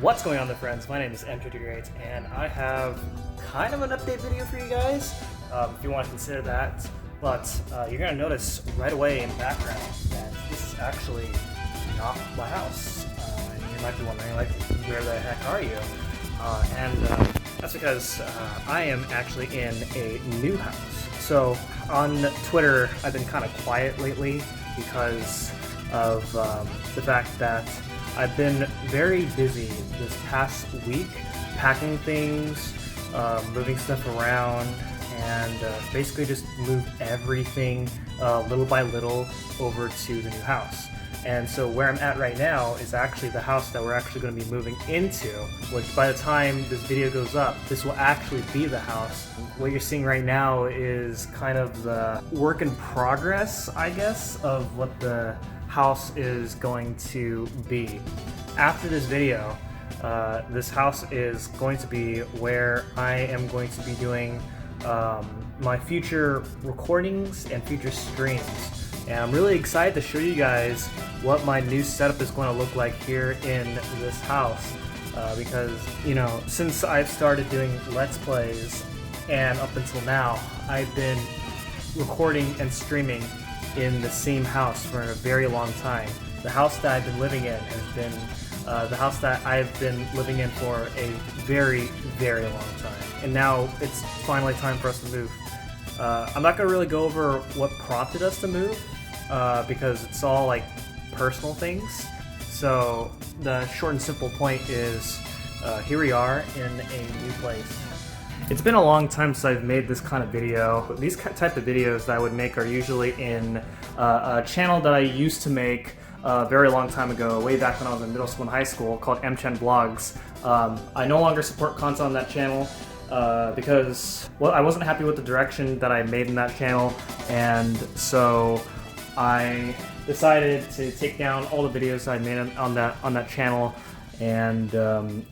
What's going on there, friends? My name is M238 and I have kind of an update video for you guys, if you want to consider that. But you're going to notice right away in the background that this is actually not my house. And you might be wondering, like, where the heck are you? That's because I am actually in a new house. So on Twitter, I've been kind of quiet lately because of the fact that I've been very busy this past week, packing things, moving stuff around, and basically just move everything little by little over to the new house. And so where I'm at right now is actually the house that we're actually going to be moving into, which by the time this video goes up, this will actually be the house. What you're seeing right now is kind of the work in progress, I guess, of what the house is going to be. After this video, this house is going to be where I am going to be doing my future recordings and future streams. And I'm really excited to show you guys what my new setup is going to look like here in this house. Because, you know, since I've started doing Let's Plays and up until now, I've been recording and streaming in the same house for a very long time. The house that I've been living in has been the house that I've been living in for a very, very long time. And now it's finally time for us to move. I'm not going to really go over what prompted us to move because it's all like personal things. So the short and simple point is here we are in a new place. It's been a long time since I've made this kind of video. These type of videos that I would make are usually in a channel that I used to make a very long time ago, way back when I was in middle school and high school, called MChan Vlogs. I no longer support content on that channel because, well, I wasn't happy with the direction that I made in that channel, and so I decided to take down all the videos I made on that channel and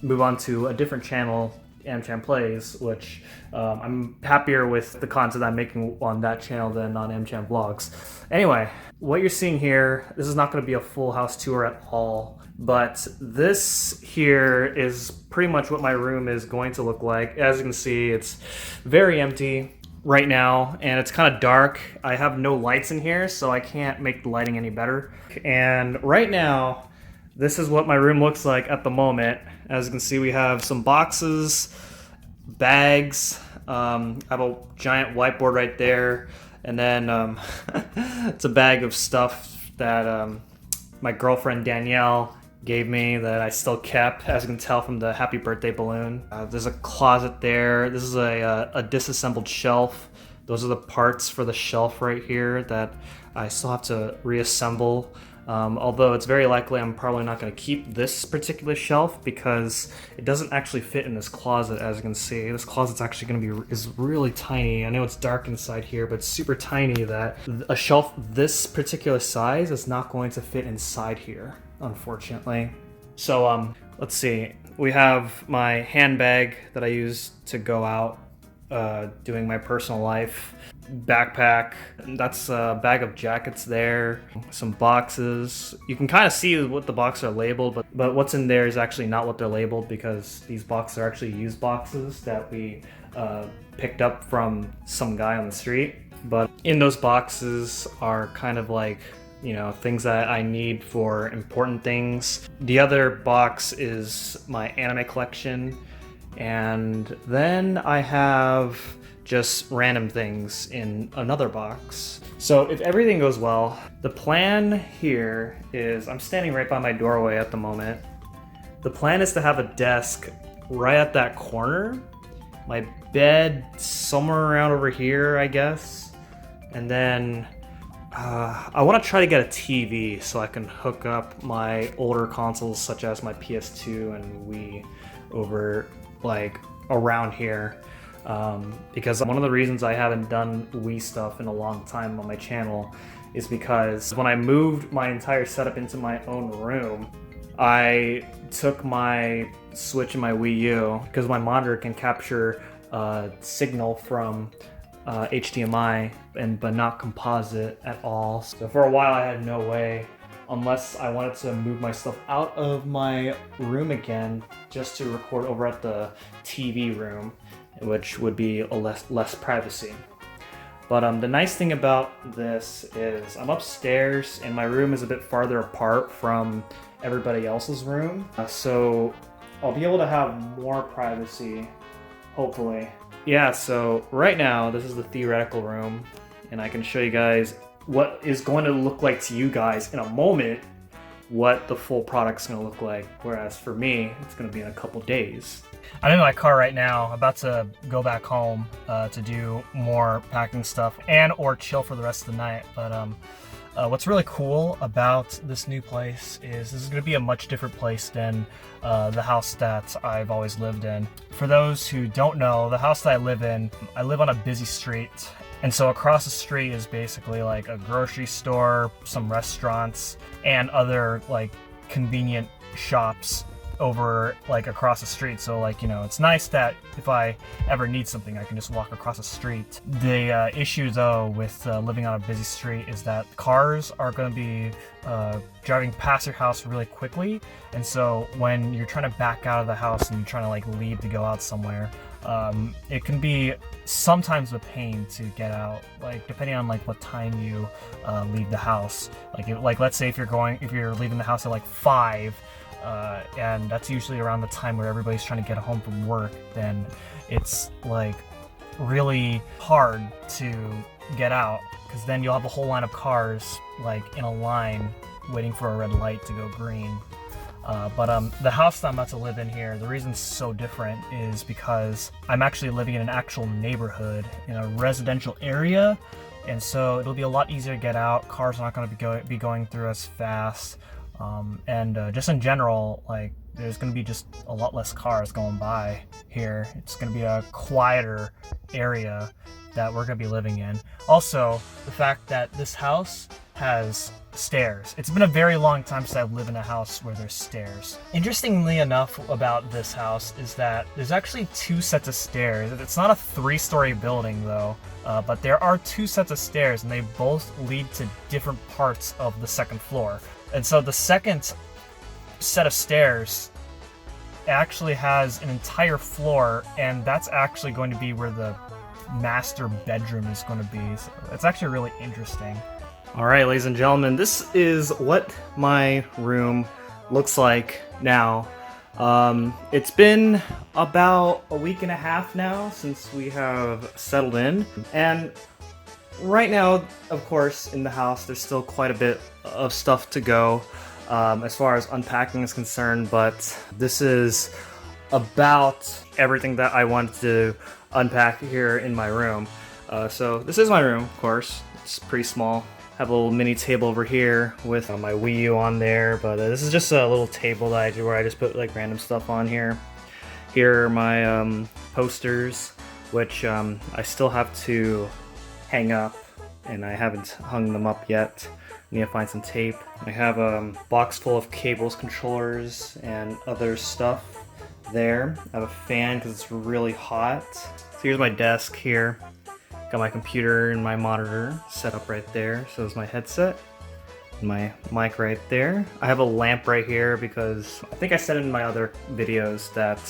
move on to a different channel, MChan Plays, which I'm happier with the content I'm making on that channel than on MChan Vlogs. Anyway, what you're seeing here, this is not going to be a full house tour at all, but this here is pretty much what my room is going to look like. As you can see, it's very empty right now, and it's kind of dark. I have no lights in here, so I can't make the lighting any better. And right now, this is what my room looks like at the moment. As you can see, we have some boxes, bags, I have a giant whiteboard right there, and then it's a bag of stuff that my girlfriend Danielle gave me that I still kept, as you can tell from the happy birthday balloon. There's a closet there. This is a disassembled shelf. Those are the parts for the shelf right here that I still have to reassemble. Although it's very likely I'm probably not going to keep this particular shelf because it doesn't actually fit in this closet. As you can see, this closet's actually going to be is really tiny. I know it's dark inside here, but it's super tiny that a shelf this particular size is not going to fit inside here, unfortunately. So let's see. We have my handbag that I use to go out doing my personal life. Backpack, that's a bag of jackets there, some boxes. You can kind of see what the boxes are labeled, but what's in there is actually not what they're labeled because these boxes are actually used boxes that we picked up from some guy on the street. But in those boxes are kind of like, you know, things that I need for important things. The other box is my anime collection, and then I have just random things in another box. So if everything goes well, the plan here is, I'm standing right by my doorway at the moment. The plan is to have a desk right at that corner, my bed somewhere around over here, I guess, and then I want to try to get a TV so I can hook up my older consoles such as my PS2 and Wii over like around here. Because one of the reasons I haven't done Wii stuff in a long time on my channel is because when I moved my entire setup into my own room, I took my Switch and my Wii U, because my monitor can capture signal from HDMI but not composite at all. So for a while I had no way unless I wanted to move my stuff out of my room again just to record over at the TV room, which would be a less privacy. But the nice thing about this is I'm upstairs and my room is a bit farther apart from everybody else's room. So I'll be able to have more privacy, hopefully. Yeah, so right now this is the theoretical room and I can show you guys what is going to look like to you guys in a moment, what the full product's going to look like. Whereas for me, it's going to be in a couple days. I'm in my car right now, about to go back home to do more packing stuff and or chill for the rest of the night. But what's really cool about this new place is this is going to be a much different place than the house that I've always lived in. For those who don't know, the house that I live in, I live on a busy street. And so across the street is basically like a grocery store, some restaurants, and other like convenient shops over like across the street. So like, you know, it's nice that if I ever need something I can just walk across the street. The issue though with living on a busy street is that cars are going to be driving past your house really quickly, and so when you're trying to back out of the house and you're trying to like leave to go out somewhere, it can be sometimes a pain to get out, like depending on like what time you leave the house. Like let's say if you're leaving the house at like 5, and that's usually around the time where everybody's trying to get home from work, then it's like really hard to get out, because then you'll have a whole line of cars like in a line waiting for a red light to go green. But the house that I'm about to live in here, the reason it's so different is because I'm actually living in an actual neighborhood in a residential area, and so it'll be a lot easier to get out. Cars are not going to be going through as fast. And just in general, like there's going to be just a lot less cars going by here. It's going to be a quieter area that we're going to be living in. Also, the fact that this house has stairs. It's been a very long time since I've lived in a house where there's stairs. Interestingly enough about this house is that there's actually 2 sets of stairs. It's not a 3-story building though, but there are 2 sets of stairs and they both lead to different parts of the second floor. And so the second set of stairs actually has an entire floor, and that's actually going to be where the master bedroom is going to be. So it's actually really interesting. All right, ladies and gentlemen, this is what my room looks like now. It's been about a week and a half now since we have settled in, and right now, of course, in the house, there's still quite a bit of stuff to go as far as unpacking is concerned, but this is about everything that I wanted to unpack here in my room. So this is my room, of course. It's pretty small. I have a little mini table over here with my Wii U on there, but this is just a little table that I do where I just put like random stuff on here. Here are my posters, which I still have to hang up, and I haven't hung them up yet. I need to find some tape. I have a box full of cables, controllers, and other stuff there. I have a fan because it's really hot. So here's my desk here. Got my computer and my monitor set up right there. So there's my headset, my mic right there. I have a lamp right here because I think I said in my other videos that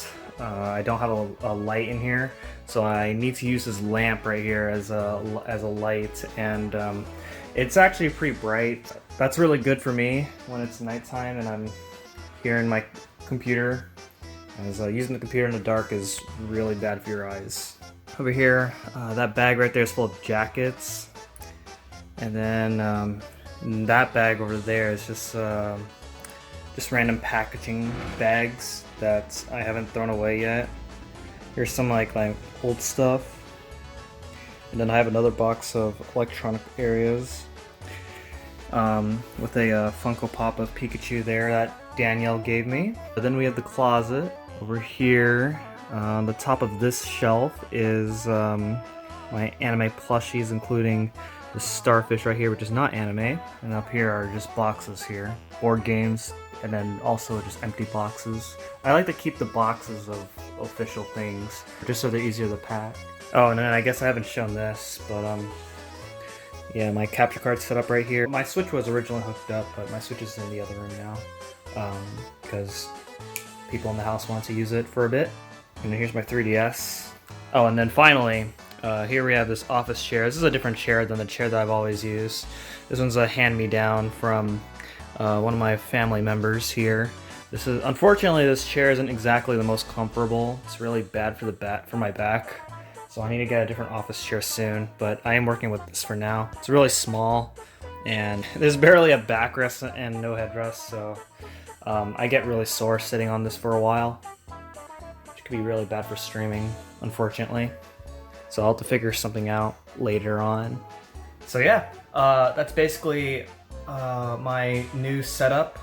I don't have a light in here, so I need to use this lamp right here as a light, and it's actually pretty bright. That's really good for me when it's nighttime and I'm here in my computer, as using the computer in the dark is really bad for your eyes. Over here, that bag right there is full of jackets, and then that bag over there is just random packaging bags that I haven't thrown away yet. Here's some like my old stuff, and then I have another box of electronic areas with a Funko Pop of Pikachu there that Danielle gave me. But then we have the closet over here. On the top of this shelf is my anime plushies, including the starfish right here, which is not anime, and up here are just boxes here, board games, and then also just empty boxes. I like to keep the boxes of official things just so they're easier to pack. Oh, and then I guess I haven't shown this, but Yeah, my capture card's set up right here. My Switch was originally hooked up, but my Switch is in the other room now because people in the house want to use it for a bit. And then here's my 3DS. Oh, and then finally, here we have this office chair. This is a different chair than the chair that I've always used. This one's a hand-me-down from one of my family members here. Unfortunately, this chair isn't exactly the most comfortable. It's really bad for my back. So I need to get a different office chair soon, but I am working with this for now. It's really small, and there's barely a backrest and no headrest, so I get really sore sitting on this for a while, which could be really bad for streaming, unfortunately. So I'll have to figure something out later on. So yeah, that's basically my new setup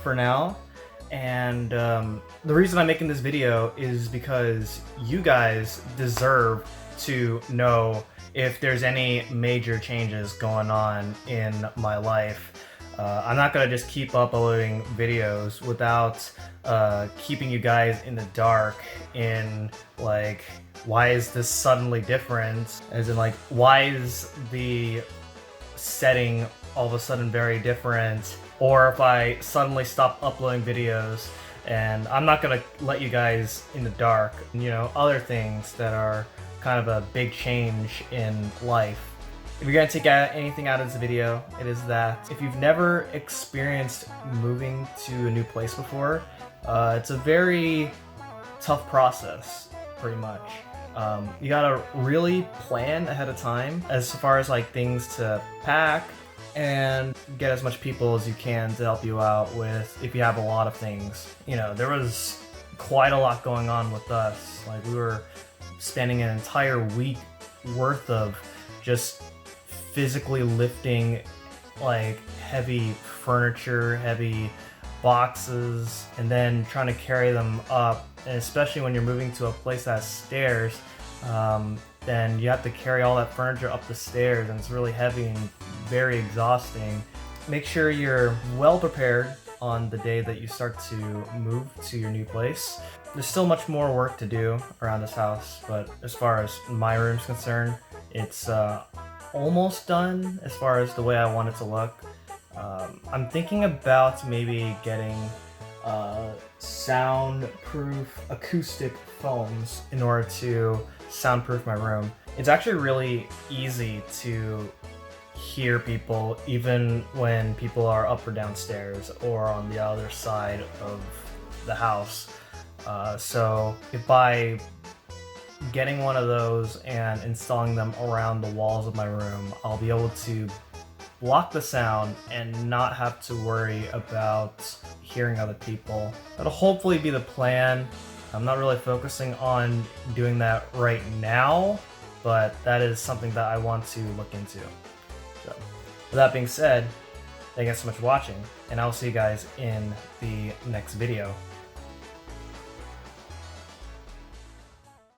for now. And the reason I'm making this video is because you guys deserve to know if there's any major changes going on in my life. I'm not gonna just keep uploading videos without keeping you guys in the dark in like, why is this suddenly different? As in like, why is the setting all of a sudden very different? Or if I suddenly stop uploading videos, and I'm not gonna let you guys in the dark, you know, other things that are kind of a big change in life. If you're gonna take anything out of this video, it is that if you've never experienced moving to a new place before, it's a very tough process, pretty much. You gotta really plan ahead of time as far as like things to pack, and get as much people as you can to help you out with if you have a lot of things. You know, there was quite a lot going on with us. Like, we were spending an entire week worth of just physically lifting like heavy furniture, heavy boxes, and then trying to carry them up. And especially when you're moving to a place that has stairs, then you have to carry all that furniture up the stairs, and it's really heavy and very exhausting. Make sure you're well prepared on the day that you start to move to your new place. There's still much more work to do around this house, but as far as my room's concerned, it's almost done as far as the way I want it to look. I'm thinking about maybe getting soundproof acoustic foams in order to soundproof my room. It's actually really easy to hear people even when people are up or downstairs or on the other side of the house. So if by getting one of those and installing them around the walls of my room, I'll be able to block the sound and not have to worry about hearing other people. That'll hopefully be the plan. I'm not really focusing on doing that right now, but that is something that I want to look into. So, with that being said, thank you guys so much for watching, and I'll see you guys in the next video.